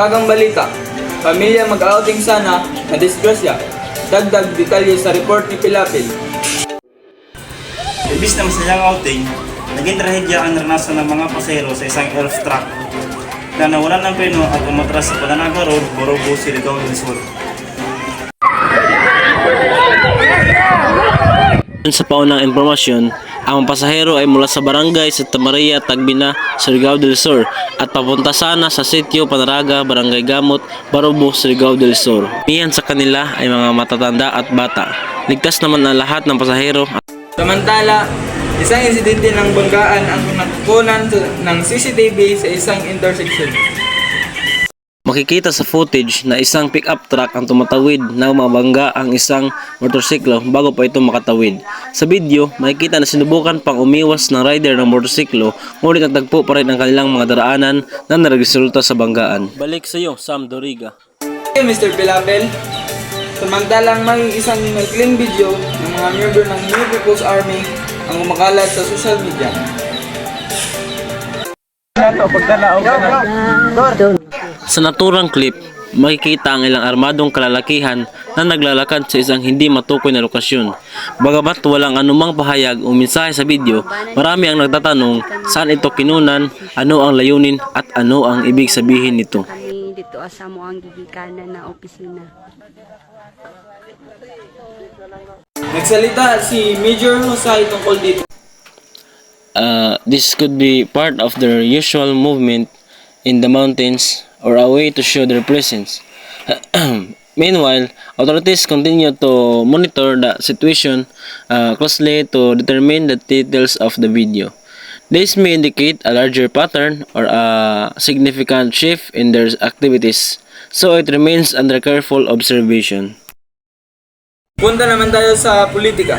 Bagang balita, pamilya mag-outing sana na disgrasya. Dagdag detalye sa report ni Pilapil. Ibis na masayang outing, naging trahedya ang naranasan ng mga pasahero sa isang elf truck na nawalan ng preno at umatras sa Pananaga Road, Borobo, Surigao del Sur. Sa paunang impormasyon, ang pasahero ay mula sa barangay Santa Maria, Tagbina, Surigao del Sur at papunta sana sa sitio Panaraga, Barangay Gamot, Barobo, Surigao del Sur. Iyan sa kanila ay mga matatanda at bata. Ligtas naman ang lahat ng pasahero. Samantala, isang insidente ng banggaan ang nakukunan ng CCTV sa isang intersection. Makikita sa footage na isang pick-up truck ang tumatawid na mabangga ang isang motorsiklo bago pa ito makatawid. Sa video, makikita na sinubukan pang umiwas ng rider ng motorsiklo, ngunit nagtagpo pa rin ang kanilang mga daraanan na nagresulta sa banggaan. Balik sa iyo, Sam Doriga. Okay, Mr. Pilapil. Samantalang may isang clean video ng mga member ng New People's Army ang kumakalat sa social media. Sa naturang clip, makikita ang ilang armadong kalalakihan na naglalakad sa isang hindi matukoy na lokasyon. Bagamat walang anumang pahayag o mensahe sa video, marami ang nagtatanong saan ito kinunan, ano ang layunin at ano ang ibig sabihin nito. Kami dito sa mo ang gigikanan na opisina. Nagsalita si Major Husay tungkol dito. This could be part of their usual movement in the mountains or a way to show their presence. Meanwhile, authorities continue to monitor the situation closely to determine the details of the video. This may indicate a larger pattern or a significant shift in their activities, so it remains under careful observation. Punta naman tayo sa politika.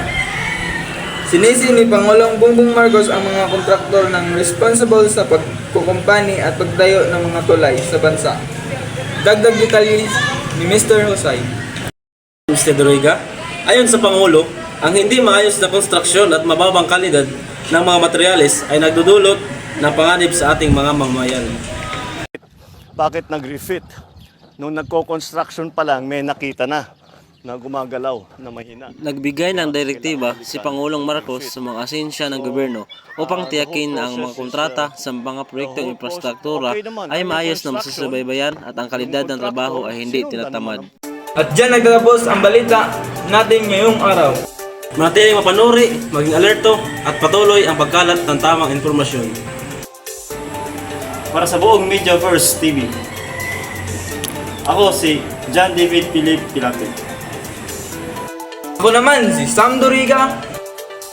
Sinisi ni Pangulong Bongbong Marcos ang mga kontraktor ng responsible sa pagkukumpani at pagtayo ng mga tulay sa bansa. Dagdag detalye ni Mr. Husay. Mr. Doriga, ayon sa Pangulo, ang hindi maayos na konstruksyon at mababang kalidad ng mga materyales ay nagdudulot ng panganib sa ating mga mamamayan. Bakit nag-refit? Nung nagko-construction pa lang, may nakita na gumagalaw na mahina. Nagbigay ng direktiba si Pangulong Marcos sa mga ahensya ng gobyerno upang tiyakin na ang mga kontrata sa mga proyektong infrastruktura ay maayos na masusubaybayan at ang kalidad ng trabaho ay hindi tinatamad. At dyan nagtatapos ang balita natin ngayong araw. Manatiling mapanuri, maging alerto at patuloy ang pagkalat ng tamang informasyon. Para sa buong Mediaverse TV, ako si John David Philip Pilapil. Ako naman si Sam Doriga.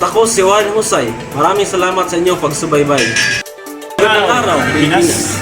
Ako si Juan Husay. Maraming salamat sa inyong pagsubaybay. Magandang araw, Pilipinas!